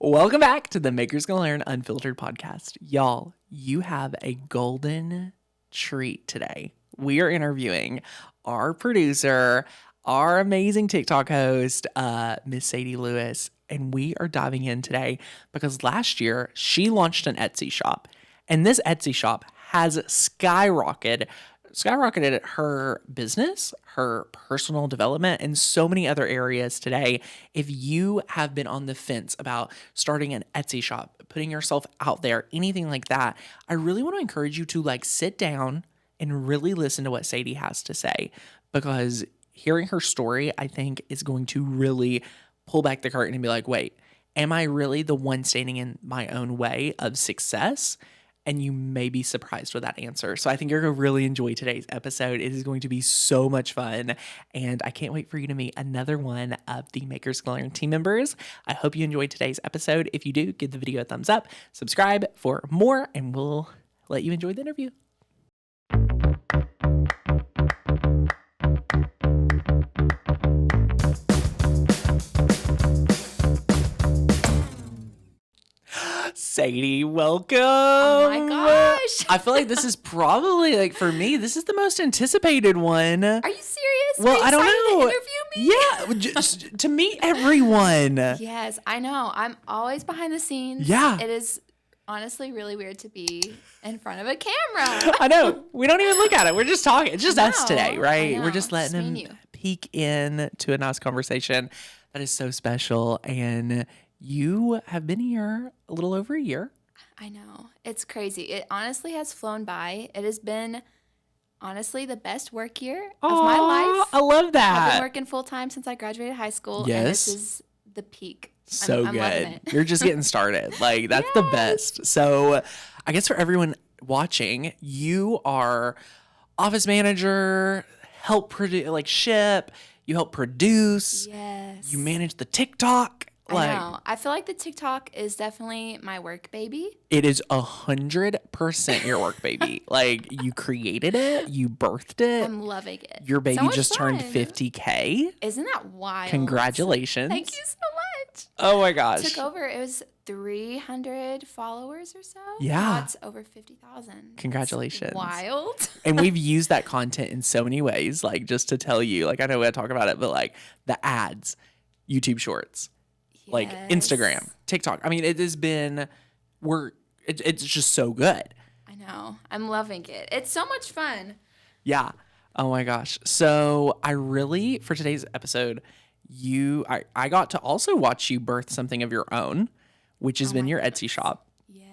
Welcome back to the Makers Gonna Learn Unfiltered podcast. Y'all, you have a golden treat today. We are interviewing our producer, our amazing TikTok host, Miss Sadie Lewis, and we are diving in today because last year she launched an Etsy shop, and this Etsy shop has skyrocketed her business, her personal development, and so many other areas today. If you have been on the fence about starting an Etsy shop, putting yourself out there, anything like that, I really want to encourage you to sit down and really listen to what Sadie has to say, because hearing her story, I think, is going to really pull back the curtain and be like, wait, am I really the one standing in my own way of success? And you may be surprised with that answer. So I think you're going to really enjoy today's episode. It is going to be so much fun. And I can't wait for you to meet another one of the Makers Gonna Learn team members. I hope you enjoyed today's episode. If you do, give the video a thumbs up, subscribe for more, and we'll let you enjoy the interview. Sadie, welcome. Oh my gosh. I feel like this is probably, for me, this is the most anticipated one. Are you serious? Well, I don't know. To interview me? Yeah, just to meet everyone. Yes, I know. I'm always behind the scenes. Yeah. It is honestly really weird to be in front of a camera. I know. We don't even look at it. We're just talking. It's just us today, right? We're just letting them peek in to a nice conversation that is so special. And you have been here a little over a year. I know. It's crazy. It honestly has flown by. It has been honestly the best work year of my life. I love that. I've been working full time since I graduated high school. Yes. And this is the peak. So I'm loving good. it. You're just getting started. That's the best. So I guess for everyone watching, you are office manager, help produce, ship, you help produce. Yes. You manage the TikTok. I know. I feel like the TikTok is definitely my work baby. It is 100% your work baby. You created it, you birthed it. I'm loving it. Your baby so just turned 50K. Isn't that wild? Congratulations. Thank you so much. Oh my gosh. Took over. It was 300 followers or so. Yeah. Now it's over 50,000. Congratulations. It's wild. And we've used that content in so many ways. Just to tell you, I know we talk about it, but the ads, YouTube Shorts. Yes. Instagram, TikTok. I mean, it has been, it's just so good. I know. I'm loving it. It's so much fun. Yeah. Oh my gosh. So for today's episode, I got to also watch you birth something of your own, which has been your Etsy shop. Yes.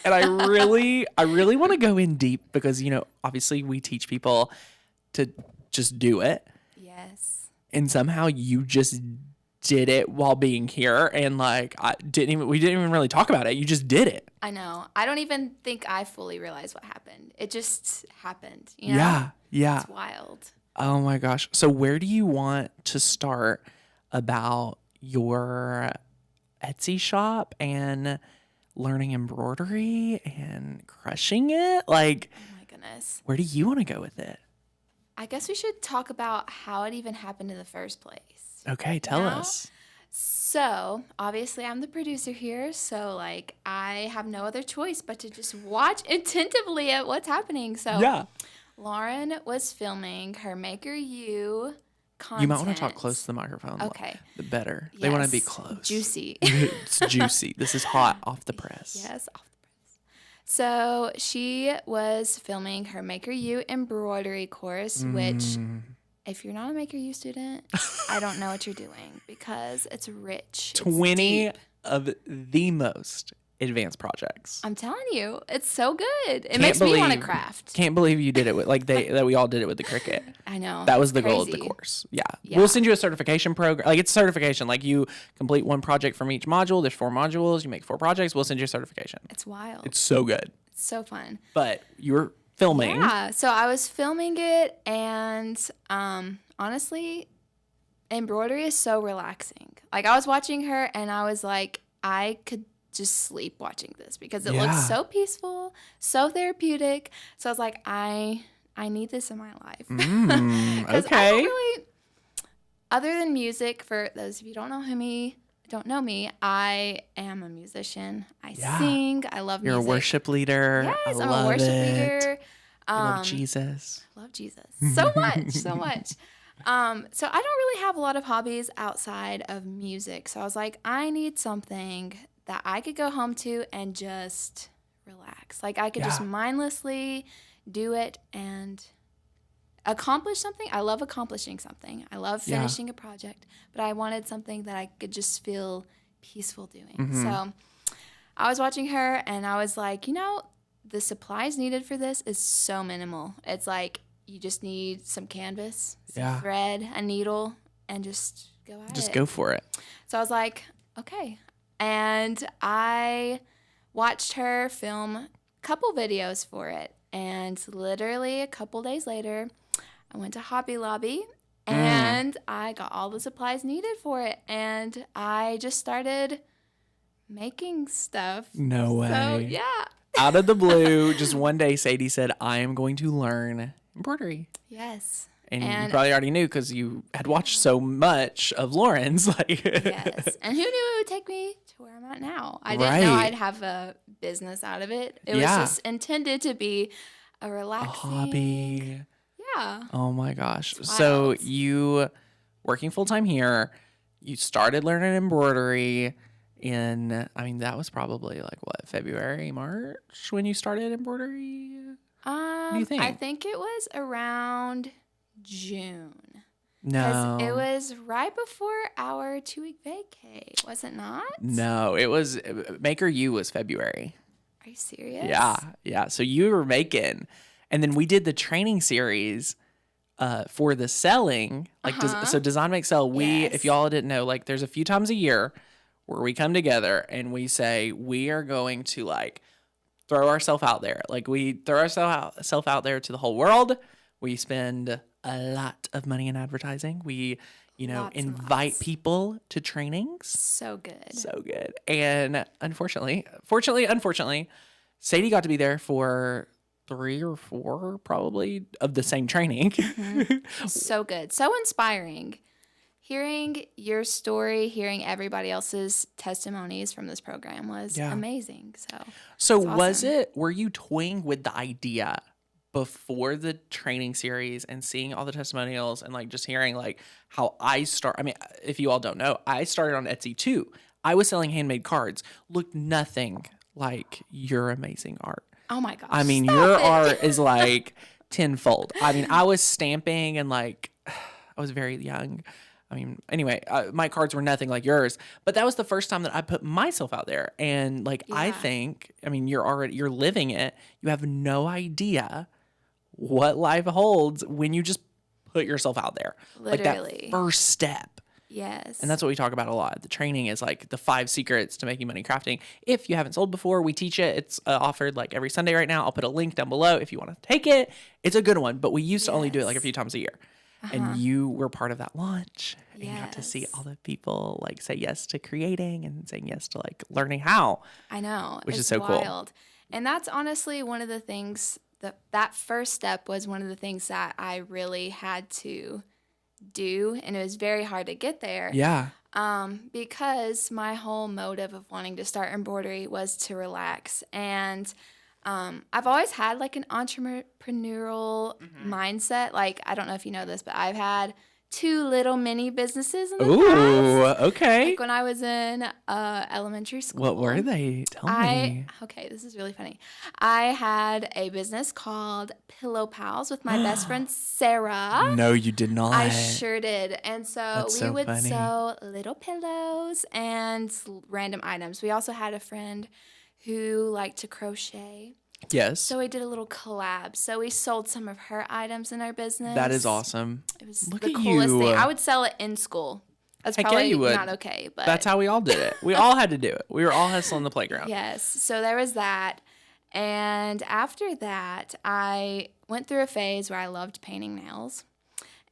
And I really want to go in deep because, obviously we teach people to just do it. Yes. And somehow you just did it while being here, and we didn't even really talk about it. You just did it. I know. I don't even think I fully realized what happened. It just happened. Yeah. It's wild. Oh my gosh. So where do you want to start about your Etsy shop and learning embroidery and crushing it? Oh my goodness. Where do you want to go with it? I guess we should talk about how it even happened in the first place. Okay, tell us. So, obviously, I'm the producer here, so, I have no other choice but to just watch attentively at what's happening. So, yeah. Lauren was filming her Maker You content. You might want to talk close to the microphone. Okay. The better. Yes. They want to be close. Juicy. It's juicy. This is hot off the press. Yes, off the press. So, she was filming her Maker You embroidery course, which... If you're not a Maker U student, I don't know what you're doing because it's rich. 20 of the most advanced projects. I'm telling you, it's so good. It makes me want to craft. Can't believe you did it with that we all did it with the Cricut. I know. That was the goal of the course. Yeah. We'll send you a certification program. It's certification. You complete one project from each module. There's 4 modules. You make 4 projects. We'll send you a certification. It's wild. It's so good. It's so fun. But you were filming. Yeah. So I was filming it, and honestly, embroidery is so relaxing. I was watching her, and I was like, I could just sleep watching this because it looks so peaceful, so therapeutic. So I was like, I need this in my life. Okay. I don't really, other than music, for those of you who don't know who me don't know me, I am a musician. I Yeah. sing. I love You're music. a worship leader. Yes, I I'm love a worship it. leader. You love Jesus. I love Jesus so much, so much. So I don't really have a lot of hobbies outside of music. So I was like, I need something that I could go home to and just relax. Like I could just mindlessly do it and accomplish something. I love accomplishing something. I love finishing a project, but I wanted something that I could just feel peaceful doing. So I was watching her and I was like, the supplies needed for this is so minimal. It's like you just need some canvas, some thread, a needle, and just go at it. Just go for it. So I was like, okay. And I watched her film a couple videos for it. And literally a couple days later, I went to Hobby Lobby and I got all the supplies needed for it. And I just started making stuff. No way. So, yeah. Out of the blue, just one day, Sadie said, I am going to learn embroidery. Yes. And you probably already knew because you had watched so much of Lauren's. Yes. And who knew it would take me to where I'm at now? I didn't know I'd have a business out of it. It was just intended to be a relaxing hobby. Yeah. Oh my gosh. So you working full time here, you started learning embroidery that was probably like what, February, March when you started embroidery? What do you think? I think it was around June. No. Because it was right before our 2-week vacay, was it not? No, it was Maker U was February. Are you serious? Yeah. So you were making, and then we did the training series for the selling. So Design Make Sell. If y'all didn't know, like there's a few times a year where we come together and we say we are going to like throw ourselves out there. Like we throw ourselves out there to the whole world. We spend a lot of money in advertising. We, invite people to trainings. So good. And unfortunately, Sadie got to be there for 3 or 4 probably of the same training. So good. So inspiring. Hearing your story, hearing everybody else's testimonies from this program was amazing. So awesome. Were you toying with the idea before the training series and seeing all the testimonials and like just hearing like how if you all don't know, I started on Etsy too. I was selling handmade cards, looked nothing like your amazing art. Oh my gosh. Your art is like tenfold. I was stamping and like, I was very young. Anyway, my cards were nothing like yours, but that was the first time that I put myself out there. And like, I think, you're living it. You have no idea what life holds when you just put yourself out there. Literally. Like that first step. Yes. And that's what we talk about a lot. The training is like the 5 secrets to making money crafting. If you haven't sold before, we teach it. It's offered like every Sunday right now. I'll put a link down below if you want to take it. It's a good one, but we used to only do it like a few times a year. And you were part of that launch and you got to see all the people like say yes to creating and saying yes to like learning how. I know. Which is so cool. And that's honestly one of the things that first step was one of the things that I really had to do. And it was very hard to get there. Yeah. Because my whole motive of wanting to start embroidery was to relax. And I've always had like an entrepreneurial mindset. Like, I don't know if you know this, but I've had 2 little mini businesses in the past. Okay. Like when I was in elementary school. What were they? Tell me. Okay, this is really funny. I had a business called Pillow Pals with my best friend Sarah. No, you did not. I sure did. And so we would sew little pillows and random items. We also had a friend who liked to crochet. Yes. So we did a little collab. So we sold some of her items in our business. That is awesome. It was the coolest thing. I would sell it in school. That's probably not okay, but that's how we all did it. We all had to do it. We were all hustling the playground. Yes. So there was that. And after that, I went through a phase where I loved painting nails.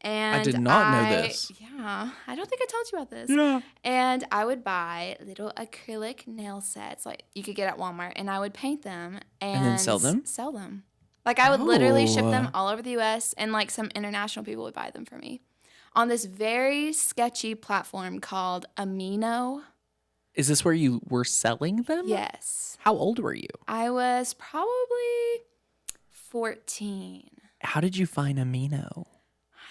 And I did not know this. Yeah. I don't think I told you about this. Yeah. And I would buy little acrylic nail sets like you could get at Walmart, and I would paint them and then sell them? Sell them. Like I would literally ship them all over the U.S. and like some international people would buy them for me on this very sketchy platform called Amino. Is this where you were selling them? Yes. How old were you? I was probably 14. How did you find Amino?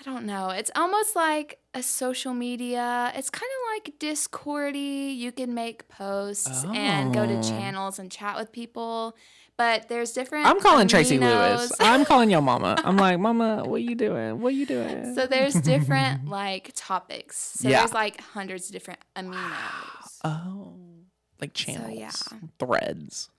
I don't know. It's almost like a social media. It's kind of like Discordy. You can make posts and go to channels and chat with people. But there's different I'm calling Tracy aminos. Lewis. I'm calling your mama. I'm like, Mama, what you doing? What you doing? So there's different like topics. So Yeah. there's like hundreds of different aminos. Oh, like channels, yeah. threads.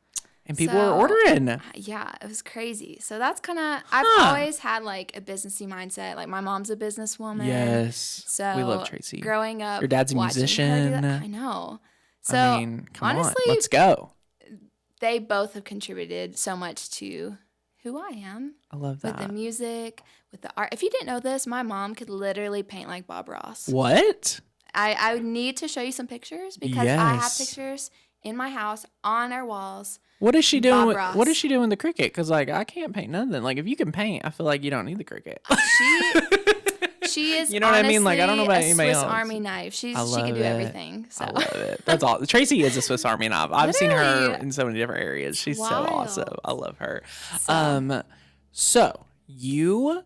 And people were ordering. Yeah, it was crazy. So that's kind of, I've always had like a businessy mindset. Like my mom's a businesswoman. Yes. So we love Tracy. Growing up, Your dad's a watching her do musician. that, I know. So I mean, come honestly, on, let's go. They both have contributed so much to who I am. I love that. With the music, with the art. If you didn't know this, my mom could literally paint like Bob Ross. What? I would need to show you some pictures because I have pictures in my house on our walls. What is she doing? What is she she doing with the Cricut? Because like I can't paint nothing. Like if you can paint, I feel like you don't need the Cricut. She is. You know what I mean? Like I don't know about a anybody Swiss else. Army knife. She can do everything. So I love it. That's all. Tracy is a Swiss Army knife. I've seen her Literally. in so many different areas. She's so Wild. awesome. I love her. So you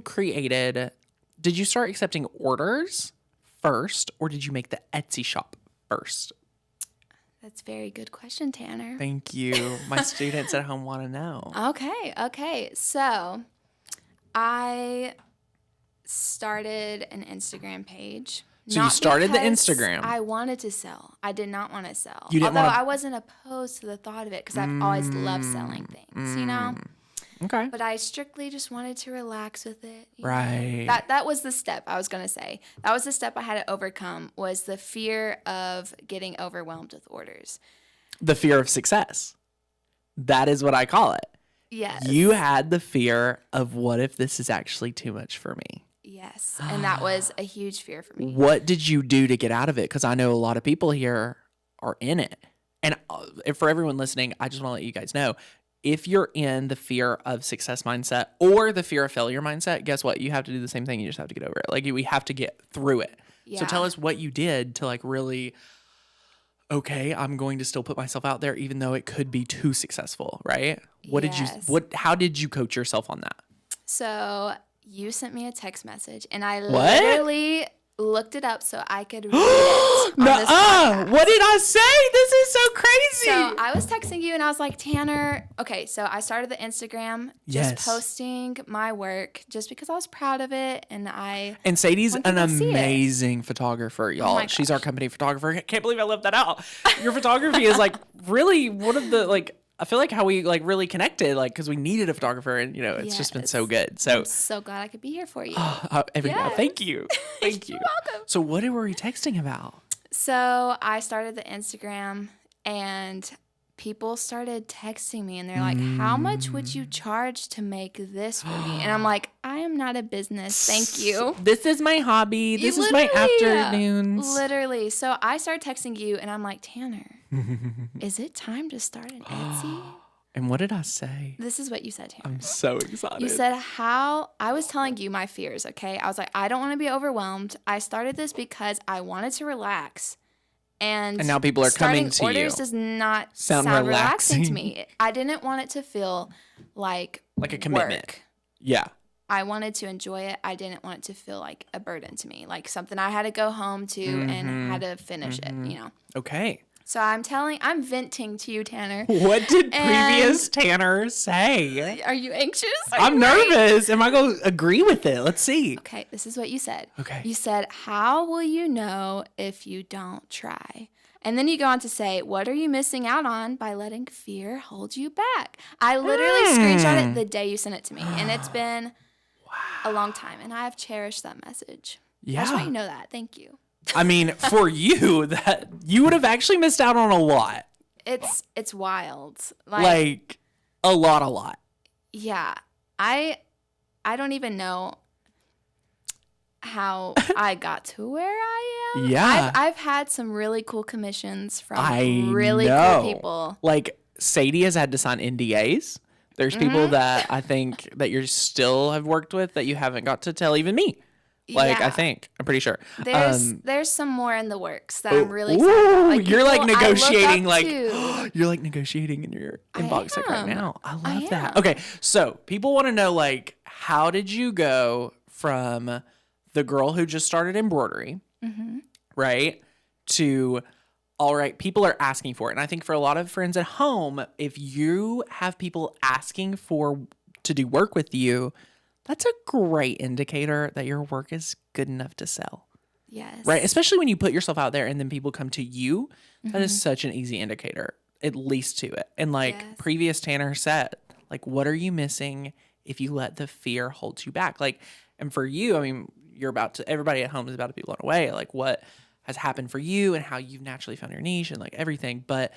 created. Did you start accepting orders first, or did you make the Etsy shop first? That's a very good question, Tanner. Thank you. My students at home want to know. Okay. So I started an Instagram page. So you started the Instagram. I wanted to sell. I did not want to sell. You didn't Although wanna... I wasn't opposed to the thought of it because I've always loved selling things, you know? Okay. But I strictly just wanted to relax with it. Right. That was the step I was going to say. That was the step I had to overcome was the fear of getting overwhelmed with orders. The fear of success. That is what I call it. Yes. You had the fear of what if this is actually too much for me? Yes. And that was a huge fear for me. What did you do to get out of it? Because I know a lot of people here are in it. And for everyone listening, I just want to let you guys know, if you're in the fear of success mindset or the fear of failure mindset, guess what? You have to do the same thing. You just have to get over it. Like we have to get through it. Yeah. So tell us what you did to like really, okay, I'm going to still put myself out there even though it could be too successful, right? How did you coach yourself on that? So you sent me a text message and I literally looked it up so I could read it on this podcast. What did I say? This is so crazy. So I was texting you and I was like, Tanner, okay, so I started the Instagram just posting my work just because I was proud of it and Sadie's an amazing photographer, y'all. Oh She's our company photographer. I can't believe I left that out. Your photography is like really one of the like I feel like how we like really connected, like because we needed a photographer, and you know it's just been so good. So I'm so glad I could be here for you. Thank you, thank you. You're welcome. So what were we texting about? So I started the Instagram, and people started texting me, and they're like, "How much would you charge to make this for me?" And I'm like, "I am not a business, thank you. This is my hobby. This is my afternoons." Literally. So I started texting you, and I'm like, Tanner, is it time to start an Etsy? And what did I say? This is what you said, Tanner. I'm so excited. You said I was telling you my fears, okay? I was like, I don't want to be overwhelmed. I started this because I wanted to relax. And now people are coming to you. Orders does not sound relaxing to me. I didn't want it to feel like a commitment. Work. Yeah. I wanted to enjoy it. I didn't want it to feel like a burden to me, like something I had to go home to and had to finish it, you know? Okay. So I'm venting to you, Tanner. What did previous Tanner say? Are you anxious? I'm nervous. Am I going to agree with it? Let's see. Okay, this is what you said. Okay. You said, how will you know if you don't try? And then you go on to say, what are you missing out on by letting fear hold you back? I literally screenshot it the day you sent it to me. And it's been a long time. And I have cherished that message. Yeah. I just want you to know that. Thank you. I mean, for you, that you would have actually missed out on a lot. It's wild. Like a lot. Yeah. I don't even know how I got to where I am. Yeah. I've had some really cool commissions from really cool people. Like Sadie has had to sign NDAs. There's people that I think that you still have worked with that you haven't got to tell even me. Like, I Yeah. think. I'm pretty sure. There's some more in the works that I'm really excited about. Ooh, Like, you're like people I look negotiating, up like, to. you're like negotiating in your inbox like right am. now. I I love that. am. Okay, so people want to know, like, how did you go from the girl who just started embroidery, right, to, all right, people are asking for it. And I think for a lot of friends at home, if you have people asking to do work with you, that's a great indicator that your work is good enough to sell. Yes. Right? Especially when you put yourself out there and then people come to you. That is such an easy indicator, at least to it. And like previous Tanner said, like, what are you missing if you let the fear hold you back? Like, and for you, I mean, everybody at home is about to be blown away. Like, what has happened for you and how you've naturally found your niche and like everything. But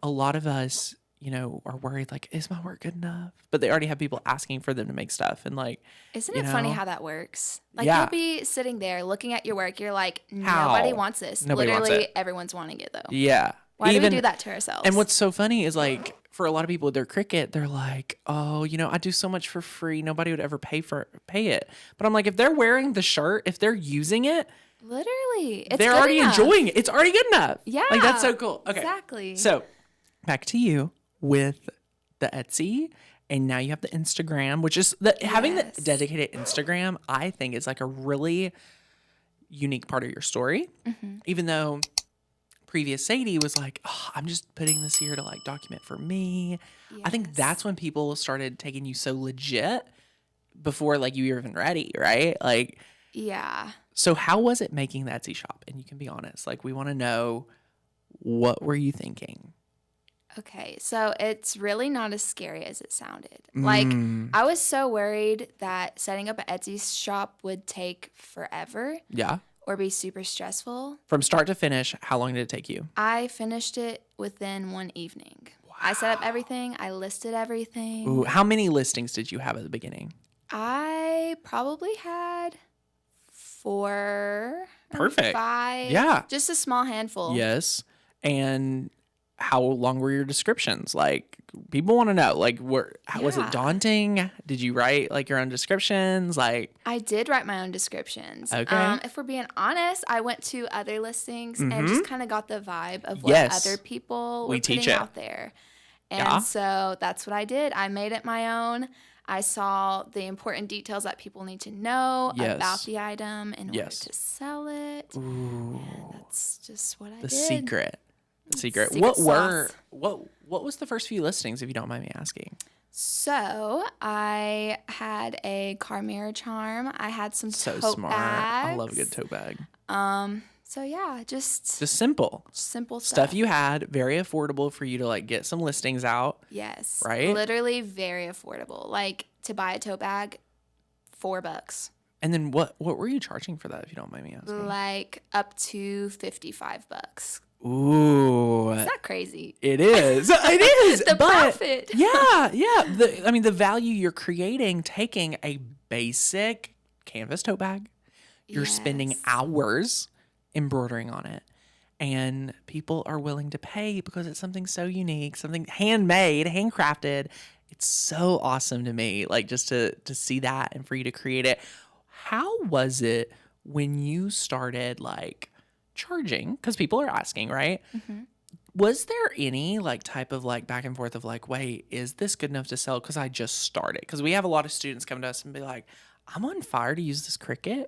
a lot of us, you know, are worried, like, is my work good enough? But they already have people asking for them to make stuff. And like, isn't it funny how that works? Like, Yeah. you'll be sitting there looking at your work. You're like, How? nobody wants this. Nobody wants Literally, it. everyone's wanting it, though. Yeah. Why do we do that to ourselves? And what's so funny is, like, for a lot of people with their Cricut, they're like, oh, you know, I do so much for free. Nobody would ever pay it. But I'm like, if they're wearing the shirt, if they're using it, literally, it's they're good already enough. enjoying it. It's already good enough. Yeah. Like, that's so cool. Okay. Exactly. So back to you with the Etsy. And now you have the Instagram, which is having the dedicated Instagram, I think is like a really unique part of your story. Even though previous Sadie was like, oh, I'm just putting this here to like document for me. I think that's when people started taking you so legit before like you were even ready, right? Like, yeah. So how was it making the Etsy shop? And you can be honest. Like, we want to know, what were you thinking? Okay, so it's really not as scary as it sounded. Like, I was so worried that setting up an Etsy shop would take forever. Yeah. Or be super stressful. From start to finish, how long did it take you? I finished it within one evening. Wow. I set up everything. I listed everything. Ooh, how many listings did you have at the beginning? I probably had 4. Perfect. 5. Yeah. Just a small handful. Yes. And how long were your descriptions? Like, people want to know, like, was it daunting? Did you write like your own descriptions? Like, I did write my own descriptions. Okay. If we're being honest, I went to other listings and just kind of got the vibe of what other people were putting out there. And so that's what I did. I made it my own. I saw the important details that people need to know about the item in order to sell it. Ooh. And that's just what I did. The secret. Secret What sauce. what was the first few listings, if you don't mind me asking? So I had a car mirror charm. I had some tote smart. bags. I love a good tote bag. So yeah, just simple stuff you had, very affordable for you to like get some listings out. Yes. Right? Literally very affordable. Like, to buy a tote bag, $4. And then what were you charging for that, if you don't mind me asking? Like up to $55. Ooh. Is that crazy? It is. It is. The profit. Yeah. The value you're creating, taking a basic canvas tote bag, you're spending hours embroidering on it, and people are willing to pay because it's something so unique, something handmade, handcrafted. It's so awesome to me, like, just to see that and for you to create it. How was it when you started like charging? Because people are asking, right? Was there any like type of like back and forth of like, wait, is this good enough to sell? Because I just started. Because we have a lot of students come to us and be like, I'm on fire to use this Cricut,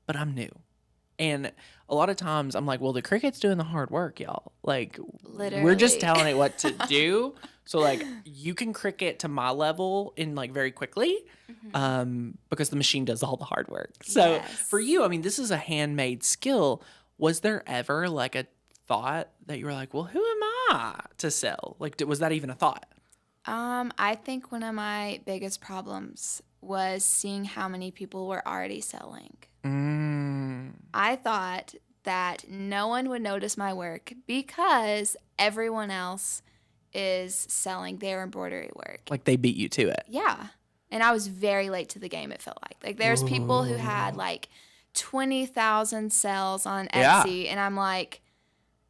but I'm new. And a lot of times I'm like, well, the Cricut's doing the hard work, y'all. Like, we're just telling it what to do. So like, you can Cricut to my level in like very quickly, because the machine does all the hard work. So for you, I mean, this is a handmade skill. Was there ever like a thought that you were like, well, who am I to sell? Like, was that even a thought? I think one of my biggest problems was seeing how many people were already selling. I thought that no one would notice my work because everyone else is selling their embroidery work. Like, they beat you to it. Yeah. And I was very late to the game, it felt like. Like, there's people who had like 20,000 sales on Etsy, and I'm like,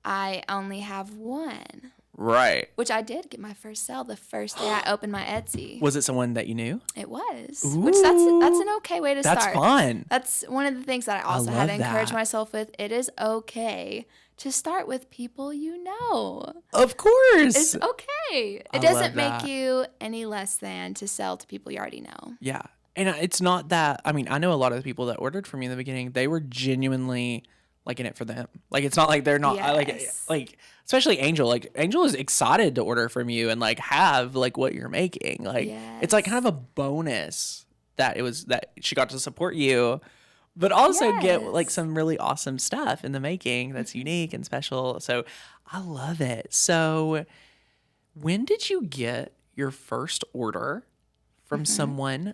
I only have one. Right. Which I did get my first sale the first day I opened my Etsy. Was it someone that you knew? It was. Ooh, Which that's an okay way to start. That's fun. That's one of the things that I also had to love encourage that. myself with. It is okay to start with people you know. Of course. It's okay. I It doesn't love make that. you any less than to sell to people you already know. Yeah. And it's not that, I mean, I know a lot of the people that ordered from me in the beginning, they were genuinely like in it for them. Like, it's not like they're not Yes. like, especially Angel. Like, Angel is excited to order from you and like have like what you're making. Like, it's like kind of a bonus that that she got to support you, but also get like some really awesome stuff in the making that's unique and special. So I love it. So when did you get your first order from someone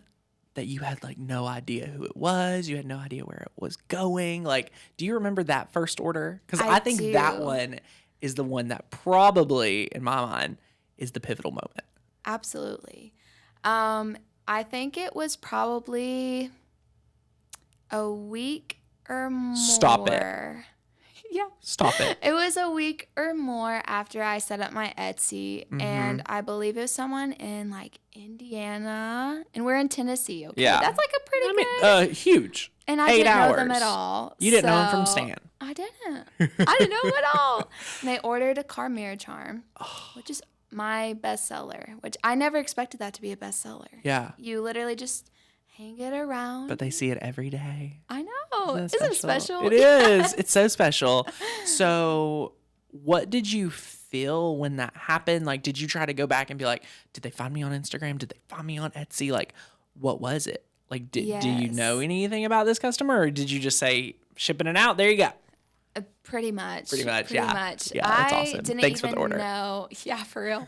that you had like no idea who it was? You had no idea where it was going. Like, do you remember that first order? Because I think that do. one is the one that probably, in my mind, is the pivotal moment. Absolutely. I think it was probably a week or more. Stop it. Yeah. Stop it. It was a week or more after I set up my Etsy, and I believe it was someone in like Indiana, and we're in Tennessee. Okay, Yeah. that's like a pretty good. Huge. And I 8 didn't hours. know them at all. You didn't know them from so- Stan. I didn't. I didn't know them at all. And they ordered a car mirror charm, which is my bestseller. Which I never expected that to be a bestseller. Yeah. You literally just hang it around. But they see it every day. I know. Isn't Isn't it special? It is. It's so special. So what did you feel when that happened? Like, did you try to go back and be like, did they find me on Instagram? Did they find me on Etsy? Like, what was it? Like, do you know anything about this customer, or did you just say shipping it out? There you go. Pretty much. Pretty much. Yeah, that's awesome. Didn't Thanks even for the order. know. Yeah, for real.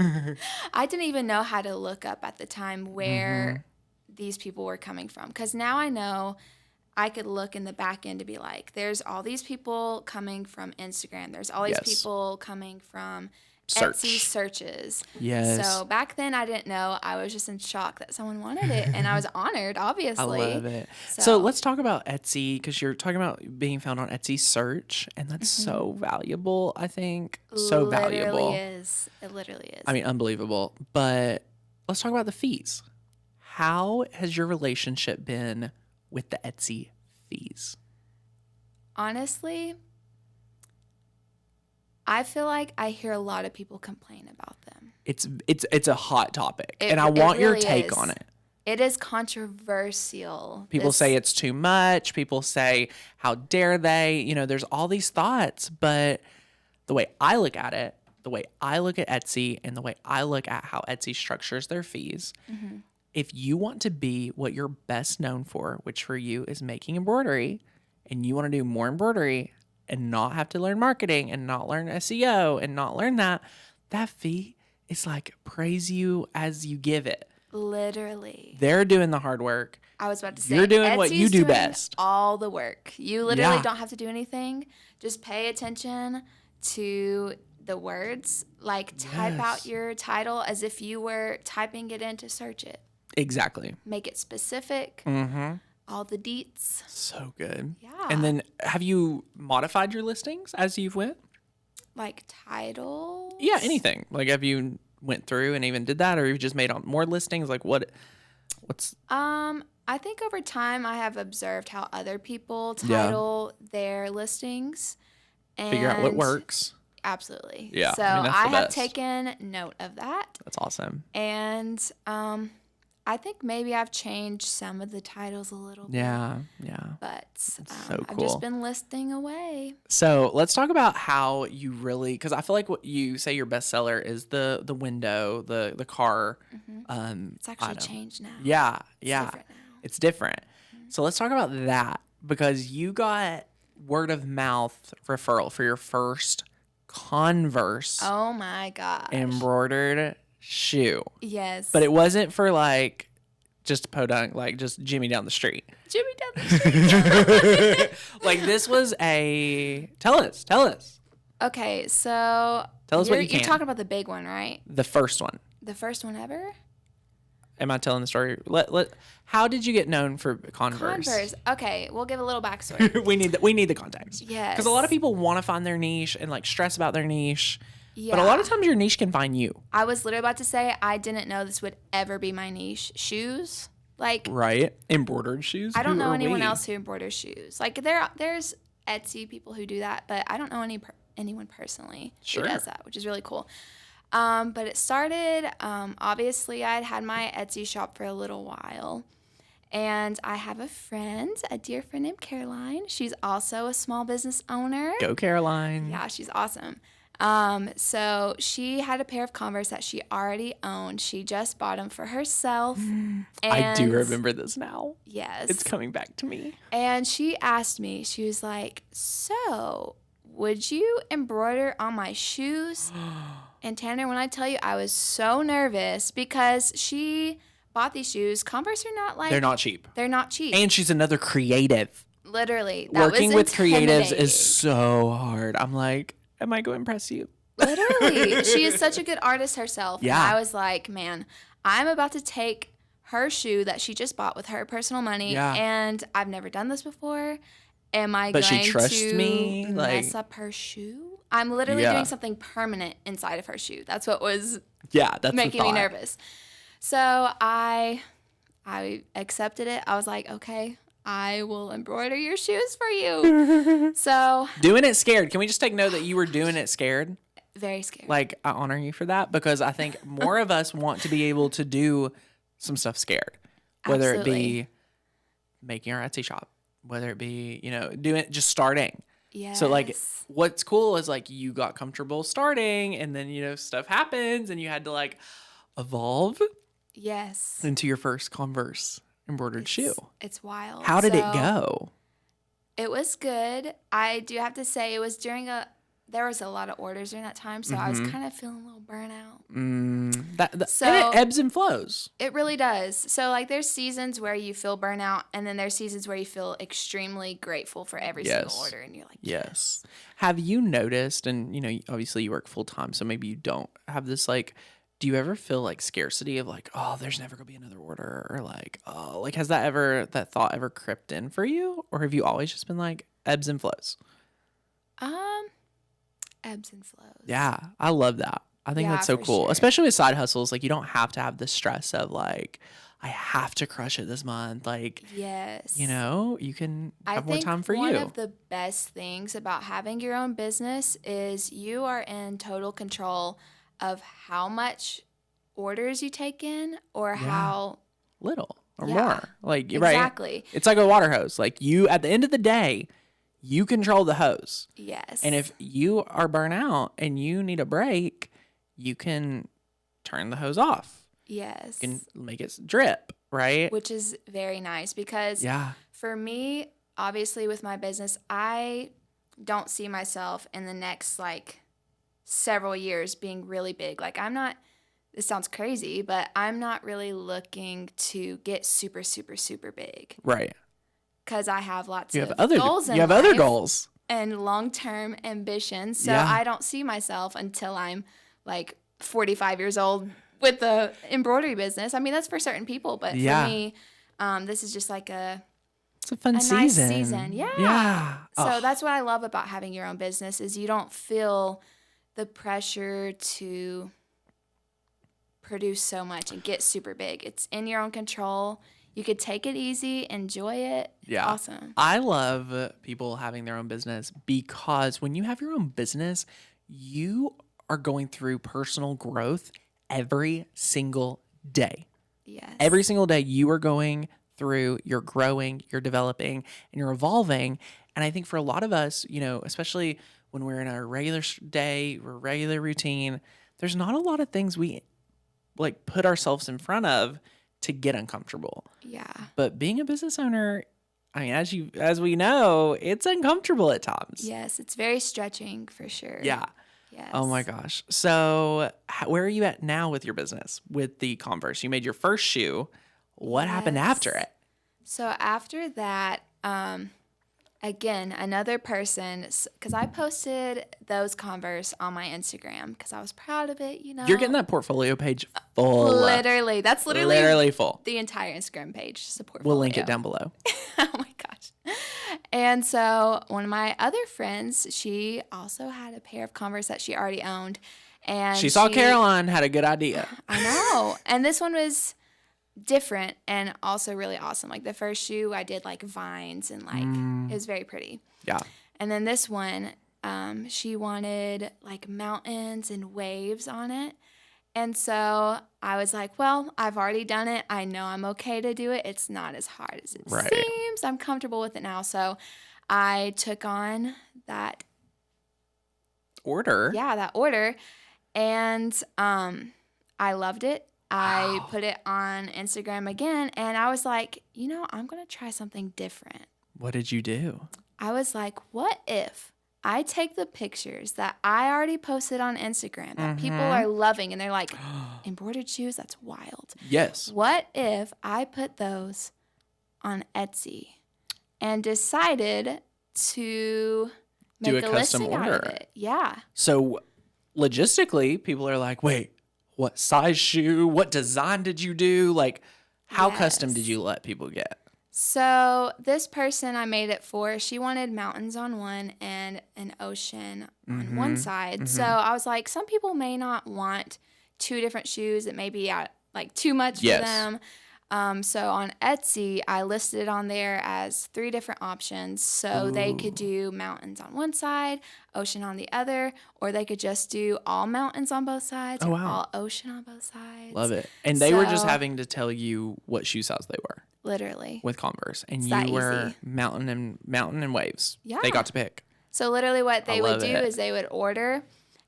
I didn't even know how to look up at the time where these people were coming from. Because now I know I could look in the back end to be like, there's all these people coming from Instagram. There's all these people coming from Etsy searches. Yes. So back then I didn't know. I was just in shock that someone wanted it. And I was honored, obviously. I love it. So let's talk about Etsy, because you're talking about being found on Etsy search, and that's so valuable, I think. So valuable. It literally is. I mean, unbelievable. But let's talk about the fees. How has your relationship been with the Etsy fees? Honestly, I feel like I hear a lot of people complain about them. It's a hot topic, and I want your take on it. It is controversial. People say it's too much. People say, how dare they? You know, there's all these thoughts, but the way I look at it, the way I look at Etsy, and the way I look at how Etsy structures their fees, if you want to be what you're best known for, which for you is making embroidery, and you want to do more embroidery and not have to learn marketing and not learn SEO and not learn that fee is like praise you as you give it. Literally. They're doing the hard work. I was about to say, you're doing what Etsy's you do doing best. All the work. You literally don't have to do anything. Just pay attention to the words. Like type out your title as if you were typing it in to search it. Exactly. Make it specific. All the deets. So good. Yeah. And then have you modified your listings as you've went? Like titles? Yeah, anything. Like, have you went through and even did that, or you just made more listings? Like, what's? I think over time I have observed how other people title their listings and Figure out what works. Absolutely. Yeah, So I mean, that's the I have best. taken note of that, That's awesome. and I think maybe I've changed some of the titles a little bit. Yeah. But so I've cool. just been listing away. So let's talk about how you really, because I feel like what you say your bestseller is the window, the car. It's actually changed now. Yeah. It's different now. It's different. So let's talk about that, because you got word of mouth referral for your first Converse Oh my gosh. embroidered shoe. Yes. But it wasn't for like just podunk, like just Jimmy down the street. Jimmy down the street. Like this was tell us. Okay, so Tell us what you can. You're talking about the big one, right? The first one. The first one ever? Am I telling the story? How did you get known for Converse? Converse. Okay, we'll give a little backstory. we need the context. Yes. Because a lot of people want to find their niche and like stress about their niche, Yeah. But a lot of times your niche can find you. I was literally about to say I didn't know this would ever be my niche. Shoes. Like, right? Embroidered shoes. I don't Who know are anyone we? else who embroiders shoes. Like there's Etsy people who do that, but I don't know anyone personally who does that, which is really cool. But it started, obviously I'd had my Etsy shop for a little while, and I have a dear friend named Caroline. She's also a small business owner. Go Caroline. Yeah, she's awesome. So she had a pair of Converse that she already owned. She just bought them for herself. I do remember this now. Yes. It's coming back to me. And she asked me, she was like, so would you embroider on my shoes? And Tanner, when I tell you, I was so nervous because she bought these shoes. Converse are not like... They're not cheap. They're not cheap. And she's another creative. Literally. That Working was with creatives intimidating. is so hard. I'm like, am I going to impress you? Literally. She is such a good artist herself. Yeah. And I was like, man, I'm about to take her shoe that she just bought with her personal money. Yeah. And I've never done this before. Am I But she going trusts to me? mess Like- up her shoe? I'm literally Yeah. doing something permanent inside of her shoe. That's what was Yeah, that's making the me thought. nervous. So I accepted it. I was like, okay, I will embroider your shoes for you. So Doing it scared. Can we just take note that you were doing it scared? very scared. Like, I honor you for that because I think more of us want to be able to do some stuff scared, whether it Absolutely. be making our Etsy shop, whether it be, doing just starting. Yes. So like what's cool is like you got comfortable starting and then, stuff happens and you had to like evolve yes. into your first Converse embroidered shoe. It's wild. How did it So, go? It was good. I do have to say it was there was a lot of orders during that time, so I was kind of feeling a little burnout. And it ebbs and flows. It really does. So like there's seasons where you feel burnout, and then there's seasons where you feel extremely grateful for every single Yes. order, and you're like, Yes. Have you noticed, and obviously you work full time, so maybe you don't have this like, do you ever feel like scarcity of like, oh, there's never gonna be another order, or like, oh, like has that thought ever crept in for you, or have you always just been like ebbs and flows? ebbs and flows. Yeah, I love that. I think Yeah, that's so for cool, sure. especially with side hustles. Like you don't have to have the stress of like, I have to crush it this month. Like, Yes. you can I have more think time for one you. of the best things about having your own business is you are in total control of how much orders you take in or how Little or Yeah, more. Like, right. exactly. It's like a water hose. Like you, at the end of the day, you control the hose. Yes. And if you are burnt out and you need a break, you can turn the hose off. yes. You can make it drip, right? Which is very nice because Yeah. for me, obviously with my business, I don't see myself in the next like several years being really big. Like this sounds crazy, but I'm not really looking to get super, super, super big Right. because I have lots You of have other goals in you have other life goals. and long-term ambitions. So Yeah. I don't see myself until I'm like 45 years old with the embroidery business. I mean, that's for certain people, but Yeah. for me, this is just like It's a fun season. nice season. Yeah. Yeah. So Oh, that's what I love about having your own business is you don't feel the pressure to produce so much and get super big. It's in your own control. You could take it easy, enjoy it. yeah. Awesome. I love people having their own business because when you have your own business, you are going through personal growth every single day. Yes. Every single day you are going through, you're growing, you're developing, and you're evolving. And I think for a lot of us, especially when we're in our regular day, or regular routine, there's not a lot of things we like put ourselves in front of to get uncomfortable. Yeah. But being a business owner, I mean, as we know, it's uncomfortable at times. Yes, it's very stretching for sure. Yeah. Yes. Oh my gosh. So where are you at now with your business with the Converse? You made your first shoe. What happened Yes. after it? So after that, again, another person, because I posted those Converse on my Instagram because I was proud of it, You're getting that portfolio page full. Literally, that's literally full. the entire Instagram page. Support. We'll link it down below. Oh my gosh. And so one of my other friends, she also had a pair of Converse that she already owned. And She saw Caroline, had a good idea. I know. And this one was different and also really awesome. Like the first shoe, I did like vines and like it was very pretty. Yeah. And then this one, she wanted like mountains and waves on it. And so I was like, well, I've already done it. I know I'm okay to do it. It's not as hard as it seems. I'm comfortable with it now. So I took on that order. Yeah, that order. And I loved it. I put it on Instagram again. And I was like, I'm going to try something different. What did you do? I was like, what if I take the pictures that I already posted on Instagram that people are loving and they're like, embroidered shoes? That's wild. Yes. What if I put those on Etsy and decided to do make a a custom listing order? out of it? Yeah. So logistically, people are like, wait, what size shoe? What design did you do? Like, how custom did you let people get? So this person I made it for, she wanted mountains on one and an ocean on one side. So I was like, some people may not want two different shoes. It may be like too much for them. So on Etsy, I listed it on there as 3 different options. So they could do mountains on one side, ocean on the other, or they could just do all mountains on both sides, or all ocean on both sides. Love it. And they were just having to tell you what shoe size they were. Literally. With Converse. And It's you were easy. mountain and waves. Yeah. They got to pick. So literally what they would do it. is they would order,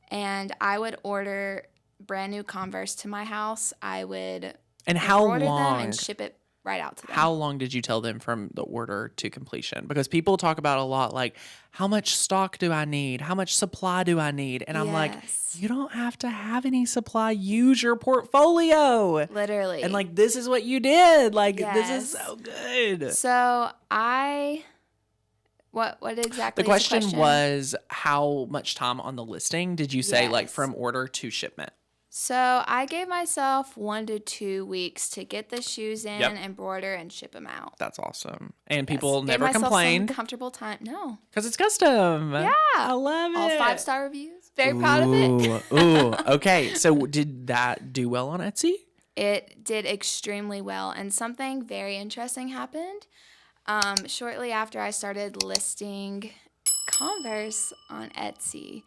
and I would order brand new Converse to my house. I would embroider them and ship it right out to them. How long did you tell them from the order to completion? Because people talk about a lot like, how much stock do I need? How much supply do I need? And I'm like, you don't have to have any supply. Use your portfolio. Literally. And like, this is what you did. Like, this is so good. So what exactly the question was, how much time on the listing did you say, like from order to shipment? So I gave myself 1 to 2 weeks to get the shoes in, embroider, and ship them out. That's awesome. And people never gave myself complained. Some comfortable time. No. Because it's custom. Yeah. I love it. All 5-star reviews. Very proud of it. Ooh. Okay. So did that do well on Etsy? It did extremely well. And something very interesting happened. Shortly after I started listing Converse on Etsy,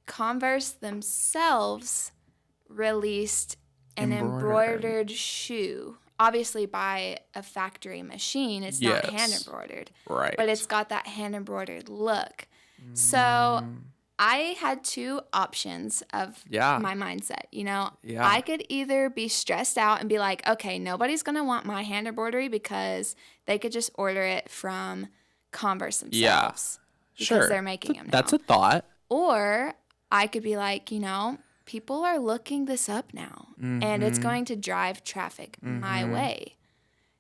Converse themselves released an embroidered shoe, obviously by a factory machine. It's not hand embroidered, right? But it's got that hand embroidered look. So I had 2 options of my mindset. I could either be stressed out and be like, okay, nobody's gonna want my hand embroidery because they could just order it from Converse themselves because they're making them now. That's a thought. Or I could be like, people are looking this up now, and it's going to drive traffic my way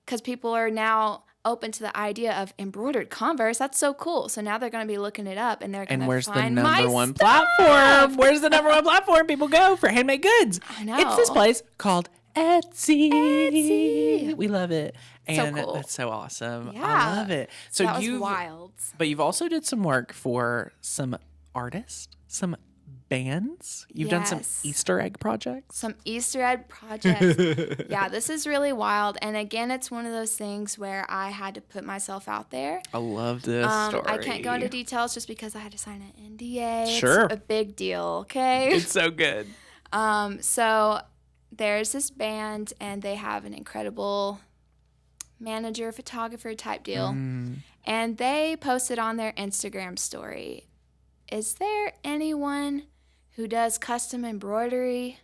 because people are now open to the idea of embroidered Converse. That's so cool. So now they're going to be looking it up, and they're going to find my And where's the number one stuff. platform? Where's the number one platform people go for handmade goods? I know. It's this place called Etsy. We love it. And so cool. That's so awesome. Yeah. I love it. So that was wild. But you've also did some work for some artists, some bands. You've done some Easter egg projects. Some Easter egg projects. Yeah, this is really wild. And again, it's one of those things where I had to put myself out there. I love this story. I can't go into details just because I had to sign an NDA. Sure. It's a big deal, okay? It's so good. So there's this band, and they have an incredible manager, photographer type deal. And they posted on their Instagram story, is there anyone who does custom embroidery?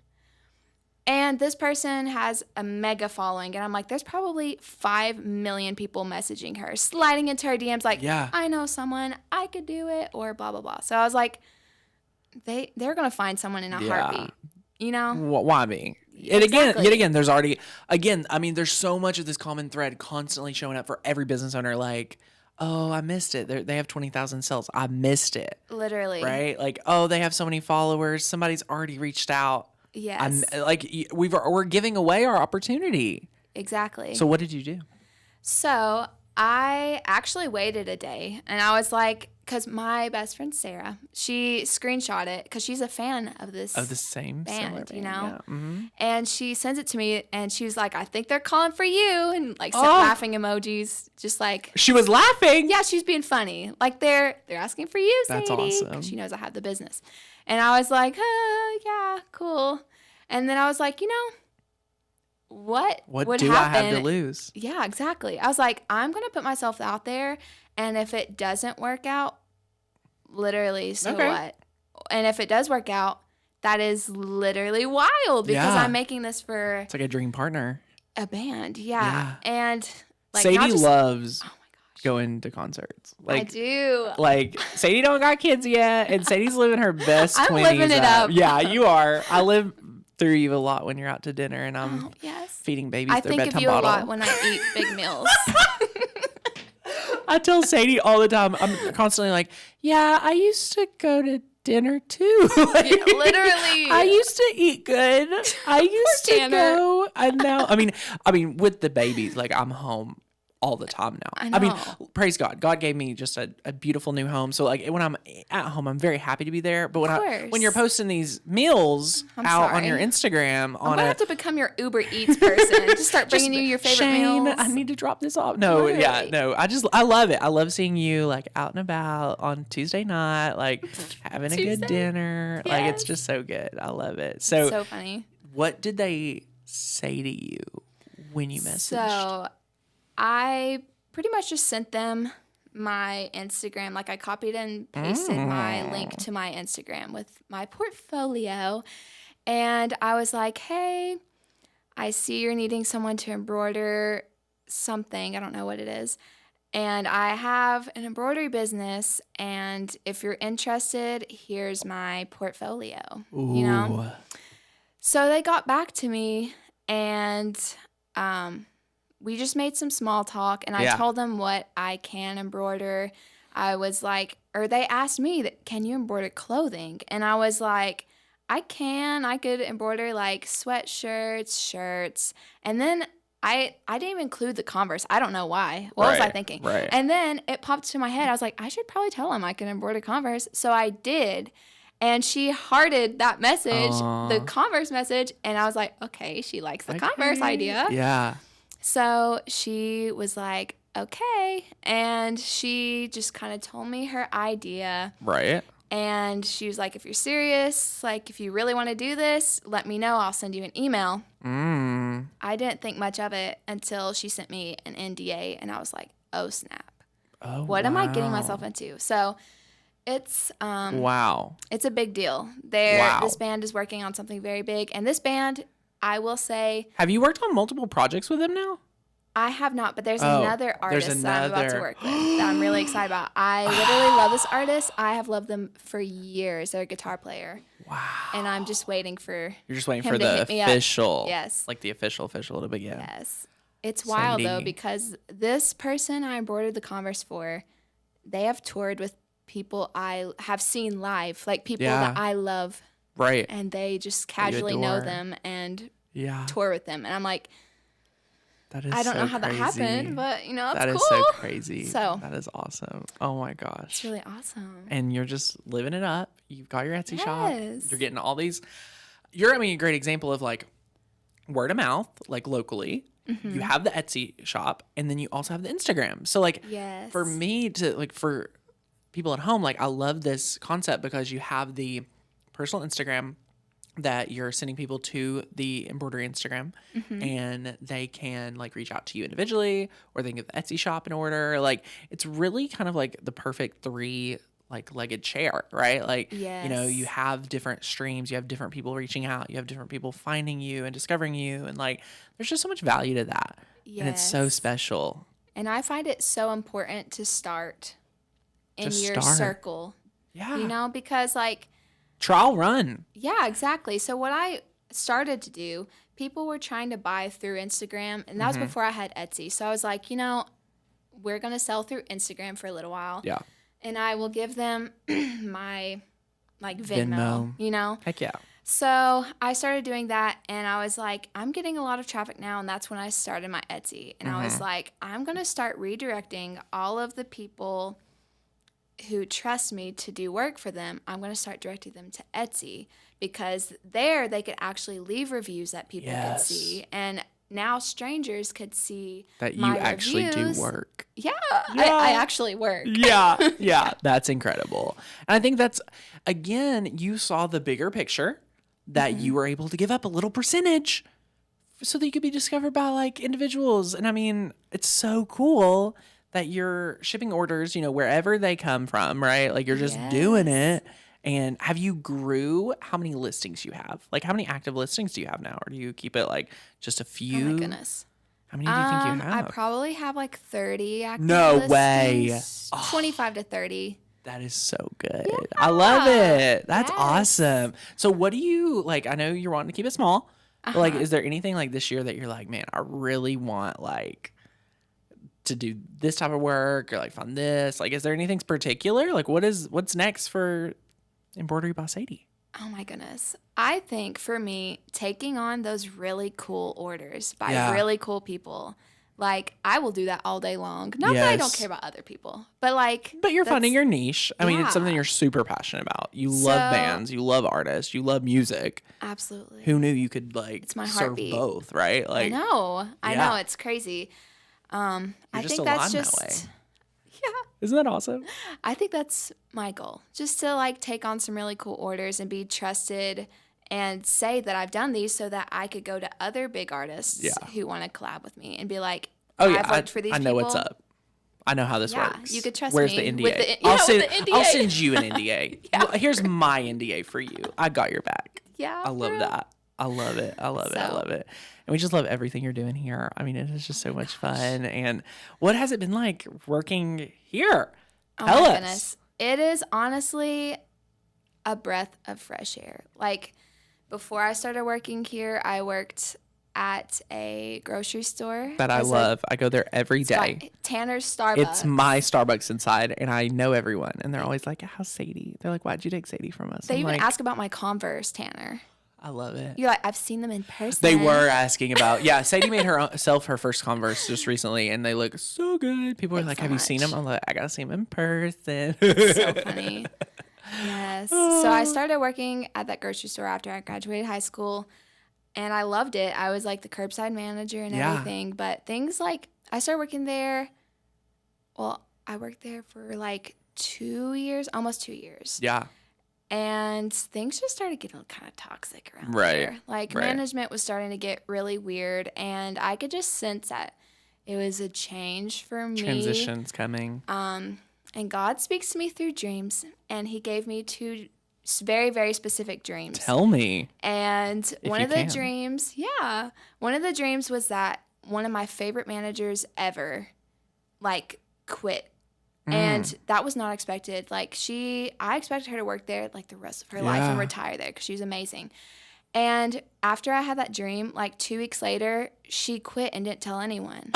And this person has a mega following. And I'm like, there's probably 5 million people messaging her, sliding into her DMs like, I know someone, I could do it, or blah, blah, blah. So I was like, they're going to find someone in a heartbeat, Why me? And yet again, there's already, I mean, there's so much of this common thread constantly showing up for every business owner. Like, oh, I missed it. They have 20,000 sales. I missed it. Literally. Right? Like, oh, they have so many followers. Somebody's already reached out. Yes. We're giving away our opportunity. Exactly. So what did you do? So I actually waited a day, and I was like, because my best friend Sarah, she screenshot it because she's a fan of this same band, band, yeah. Mm-hmm. and she sends it to me, and she was like, I think they're calling for you, and like sent laughing emojis, just like she was laughing. Yeah, she's being funny. Like they're asking for you, Sadie. That's awesome. She knows I have the business, and I was like, yeah, cool. And then I was like, what would do happen? I have to lose? Yeah, exactly. I was like, I'm going to put myself out there, and if it doesn't work out, literally, so what? And if it does work out, that is literally wild because I'm making this for... It's like a dream partner. A band, yeah. And like Sadie loves going to concerts. Like, I do. Like, Sadie don't got kids yet, and Sadie's living her best 20s. I'm living it up. Yeah, you are. I live through you a lot when you're out to dinner, and I'm feeding babies their bedtime bottle. I think of you a lot when I eat big meals. I tell Sadie all the time, I'm constantly like, yeah, I used to go to dinner too. Like, yeah, literally. I used to eat good. I used to go. And now, I mean, with the babies, like I'm home all the time now. I mean, praise God. God gave me just a beautiful new home. So like when I'm at home, I'm very happy to be there. But when you're posting these meals on your Instagram, I'm gonna have to become your Uber Eats person. Just start bringing you your favorite meals. I need to drop this off. No, I love it. I love seeing you like out and about on Tuesday night, like having a good dinner. Yes. Like it's just so good. I love it. So funny. What did they say to you when you messaged? So I pretty much just sent them my Instagram. Like I copied and pasted my link to my Instagram with my portfolio. And I was like, hey, I see you're needing someone to embroider something. I don't know what it is. And I have an embroidery business. And if you're interested, here's my portfolio. Ooh. So they got back to me and we just made some small talk, and I told them what I can embroider. I was like, or they asked me, can you embroider clothing? And I was like, I could embroider like sweatshirts, shirts. And then I didn't even include the Converse. I don't know why. What was I thinking? Right. And then it popped to my head. I was like, I should probably tell them I can embroider Converse. So I did. And she hearted that message, the Converse message. And I was like, okay, she likes the Converse idea. Yeah. So she was like, okay. And she just kind of told me her idea. Right. And she was like, if you're serious, like if you really want to do this, let me know. I'll send you an email. I didn't think much of it until she sent me an NDA. And I was like, oh, snap. What am I getting myself into? So it's it's a big deal. This band is working on something very big. And this band, I will say... Have you worked on multiple projects with them now? I have not, but there's another artist that I'm about to work with that I'm really excited about. I literally love this artist. I have loved them for years. They're a guitar player. Wow. And I'm just waiting for You're just waiting for the official. Yes. Like the official little bit, yeah. Yes. It's wild, though, because this person I embroidered the Converse for, they have toured with people I have seen live, like people that I love. Right. And they just casually know them and tour with them. And I'm like, I don't know how that happened, but it's cool. That is so crazy. So that is awesome. Oh my gosh. It's really awesome. And you're just living it up. You've got your Etsy shop. You're getting all these. You're a great example of like word of mouth, like locally. You have the Etsy shop, and then you also have the Instagram. So like for me to like for people at home, like I love this concept because you have the personal Instagram that you're sending people to the embroidery Instagram and they can like reach out to you individually, or they can get the Etsy shop in order. Like it's really kind of like the perfect three like legged chair, right? Like, you have different streams, you have different people reaching out, you have different people finding you and discovering you. And like, there's just so much value to that. And it's so special. And I find it so important to start in your circle. Yeah. Because like, trial run. Yeah, exactly. So what I started to do, people were trying to buy through Instagram, and that was before I had Etsy. So I was like, we're going to sell through Instagram for a little while. Yeah. And I will give them my like Venmo, Heck yeah. So I started doing that, and I was like, I'm getting a lot of traffic now, and that's when I started my Etsy. And I was like, I'm going to start redirecting all of the people who trust me to do work for them. I'm going to start directing them to Etsy, because there they could actually leave reviews that people could see. And now strangers could see that you my actually reviews. do work. Yeah, I actually work. Yeah, that's incredible. And I think that's, again, you saw the bigger picture that you were able to give up a little percentage so that you could be discovered by like individuals. And I mean, it's so cool that you're shipping orders, wherever they come from, right? Like you're just doing it. And have you grew how many listings you have? Like how many active listings do you have now? Or do you keep it like just a few? Oh my goodness. How many do you think you have? I probably have like 30 active No listings. way. 25 to 30. That is so good. I love it. That's Yes. awesome. So what do you, like, I know you're wanting to keep it small, but like, is there anything like this year that you're like, man, I really want like to do this type of work or like find this? Like, is there anything particular? Like what's next for Embroidery by Sadie? Oh my goodness. I think for me, taking on those really cool orders by really cool people, like I will do that all day long. Not that I don't care about other people, but like. But you're finding your niche. I mean, it's something you're super passionate about. You love bands, you love artists, you love music. Absolutely. Who knew you could like it's my serve heartbeat. both, right? Like I know, it's crazy. I just think that's aligned just that way. yeah. Isn't that awesome? I think that's my goal, just to like take on some really cool orders and be trusted and say that I've done these so that I could go to other big artists who want to collab with me and be like, oh yeah, I've worked for these I know people. what's up. I know how this Yeah, works. you could trust Where's me the NDA? with the- I'll with send, the NDA. I'll send you an NDA. Well, here's my NDA for you. I got your back. Yeah, I love that. I love it. I love it. I love it. And we just love everything you're doing here. I mean, it is just so much fun. And what has it been like working here? Oh Tell my us. goodness. It is honestly a breath of fresh air. Like before I started working here, I worked at a grocery store That I love. I go there every day. Tanner's Starbucks. It's my Starbucks inside, and I know everyone. And they're always like, how's Sadie? They're like, why'd you take Sadie from us? They I'm even like, ask about my Converse, Tanner. I love it. You're like, I've seen them in person. They were asking about, Sadie made herself her first Converse just recently, and they look so good. People are like, have you seen them? I'm like, I got to see them in person. So funny. Yes. So I started working at that grocery store after I graduated high school, and I loved it. I was like the curbside manager and everything, but things like, I started working there, I worked there for like 2 years, almost 2 years. Yeah. And things just started getting kind of toxic around there. Like management was starting to get really weird, and I could just sense that it was a change for me. Transitions coming. And God speaks to me through dreams, and he gave me 2 very, very specific dreams. Tell me. And one of the dreams was that one of my favorite managers ever, like, quit. And that was not expected. Like I expected her to work there like the rest of her life and retire there because she was amazing. And after I had that dream, like 2 weeks later, she quit and didn't tell anyone.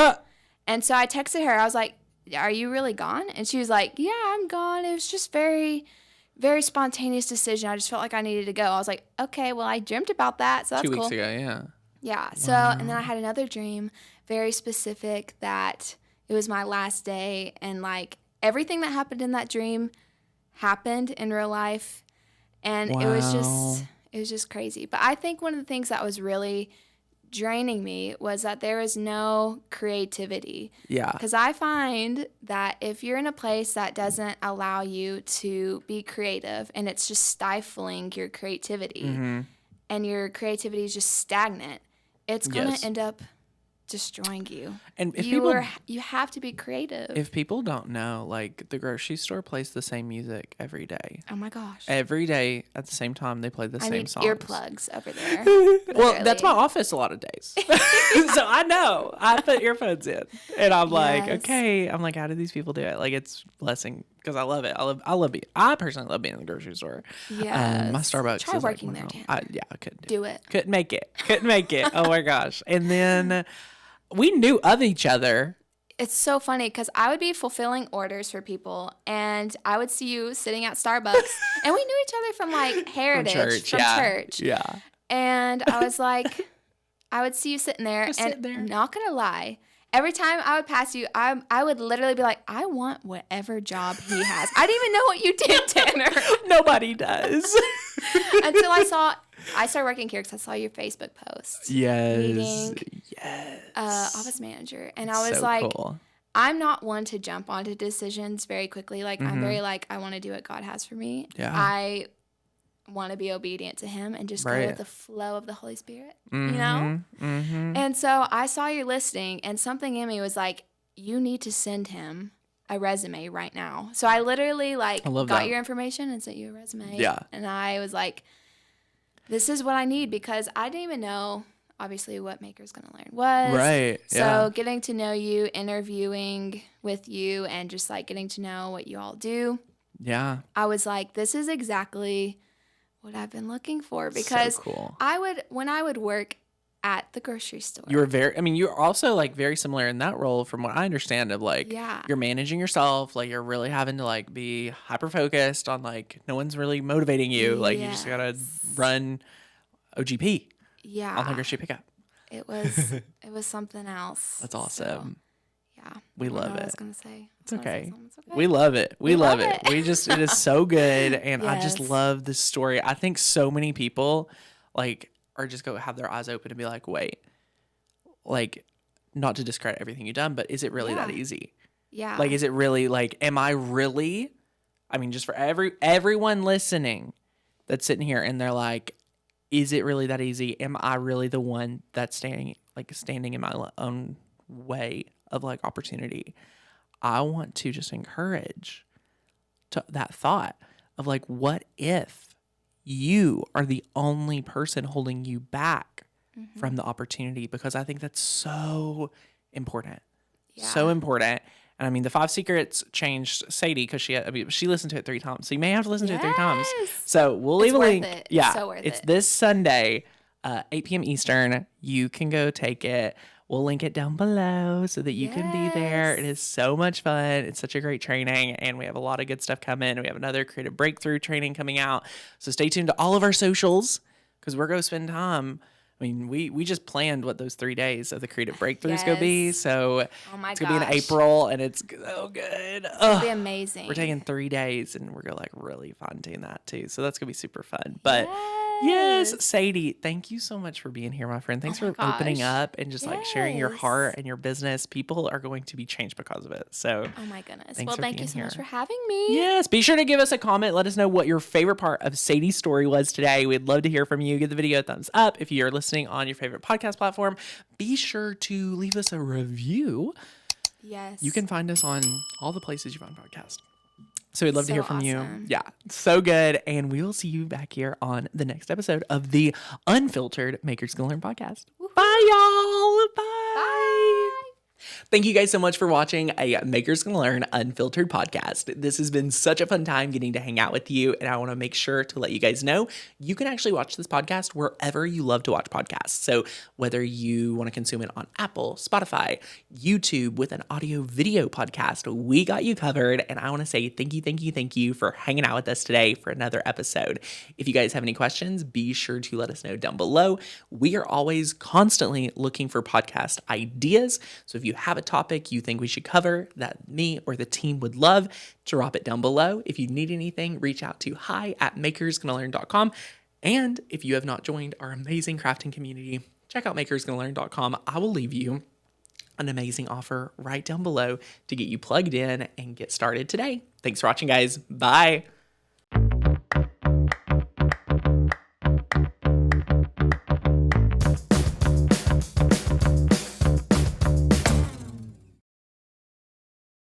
And so I texted her. I was like, are you really gone? And she was like, yeah, I'm gone. It was just very, very spontaneous decision. I just felt like I needed to go. I was like, okay, well, I dreamt about that. So that's 2 cool. weeks ago, yeah. Yeah. So, and then I had another dream, very specific, that it was my last day, and like everything that happened in that dream happened in real life, and it was just crazy. But I think one of the things that was really draining me was that there was no creativity. Yeah. Because I find that if you're in a place that doesn't allow you to be creative, and it's just stifling your creativity, and your creativity is just stagnant, it's going to end up destroying you. And if you have to be creative. If people don't know, like the grocery store plays the same music every day. Oh my gosh. Every day at the same time they play the same songs. Earplugs over there. Well, that's my office a lot of days. So I know. I put earphones in. And I'm like, okay. I'm like, how do these people do it? Like, it's blessing because I love it. I personally love being in the grocery store. Yeah. My Starbucks Try is working like, there, I Tanner. couldn't do it. Couldn't make it. Oh my gosh. And then we knew of each other it's so funny because I would be fulfilling orders for people, and I would see you sitting at Starbucks, and we knew each other from like Heritage, from church. Yeah. And I was like, I would see you sitting there, Just and sitting there. I'm not gonna lie. Every time I would pass you, I would literally be like, I want whatever job he has. I didn't even know what you did, Tanner. Nobody does. Until I started working here because I saw your Facebook post. Yes. Meeting, Yes. office manager. And I was so like, cool. I'm not one to jump onto decisions very quickly. Like, I'm very like, I want to do what God has for me. Yeah. I want to be obedient to him and just go with the flow of the Holy Spirit, you know? Mm-hmm. And so I saw your listing, and something in me was like, you need to send him a resume right now. So I literally got your information and sent you a resume. Yeah. And I was like, this is what I need, because I didn't even know, obviously, what Maker's Gonna Learn was. Right. So getting to know you, interviewing with you, and just like getting to know what you all do. Yeah. I was like, this is exactly what I've been looking for, because so cool. when I would work at the grocery store. You were you're also like very similar in that role from what I understand of like, you're managing yourself. Like you're really having to like be hyper focused on like, no one's really motivating you. Like you just got to run OGP. Yeah. On the grocery pickup. It was something else. That's awesome. So, yeah. We love it. I was going to say. It's okay. We love it. We love it. It is so good. And Yes. I just love this story. I think so many people like are just go have their eyes open and be like, wait, like not to discredit everything you've done, but is it really that easy? Yeah. Like, is it really like, am I really, I mean, just for everyone listening that's sitting here and they're like, is it really that easy? Am I really the one that's standing in my own way of like opportunity? I want to just encourage that thought of like, what if you are the only person holding you back from the opportunity? Because I think that's so important. Yeah. So important. And I mean, the 5 Secrets changed Sadie because she listened to it 3 times. So you may have to listen to it 3 times. So we'll leave a link. It. Yeah. It's so worth it's it. this Sunday, 8 p.m. Eastern. You can go take it. We'll link it down below so that you can be there. It is so much fun. It's such a great training, and we have a lot of good stuff coming. We have another creative breakthrough training coming out. So stay tuned to all of our socials because we're going to spend time. I mean, we just planned what those 3 days of the creative breakthroughs go be. So it's going to be in April, and it's so good. It's going to be amazing. We're taking 3 days, and we're going to like really fun doing that too. So that's going to be super fun. But yes, Sadie, thank you so much for being here, my friend. Thanks for opening up and just like sharing your heart and your business. People are going to be changed because of it. So, oh my goodness. Well, thank you so much for having me. Yes. Be sure to give us a comment. Let us know what your favorite part of Sadie's story was today. We'd love to hear from you. Give the video a thumbs up. If you're listening on your favorite podcast platform, be sure to leave us a review. Yes. You can find us on all the places you find podcasts. So we'd love to hear from you. Awesome. Yeah, so good. And we will see you back here on the next episode of the Unfiltered Makers Gonna Learn podcast. Woo-hoo. Bye, y'all. Bye. Bye. Thank you guys so much for watching a Makers Gonna Learn Unfiltered podcast. This has been such a fun time getting to hang out with you, and I want to make sure to let you guys know you can actually watch this podcast wherever you love to watch podcasts. So whether you want to consume it on Apple, Spotify, YouTube with an audio video podcast, we got you covered, and I want to say thank you for hanging out with us today for another episode. If you guys have any questions, be sure to let us know down below. We are always constantly looking for podcast ideas, so if you have a topic you think we should cover that me or the team would love, drop it down below. If you need anything, reach out to hi@makersgonnalearn.com. And if you have not joined our amazing crafting community, check out makersgonnalearn.com. I will leave you an amazing offer right down below to get you plugged in and get started today. Thanks for watching, guys. Bye.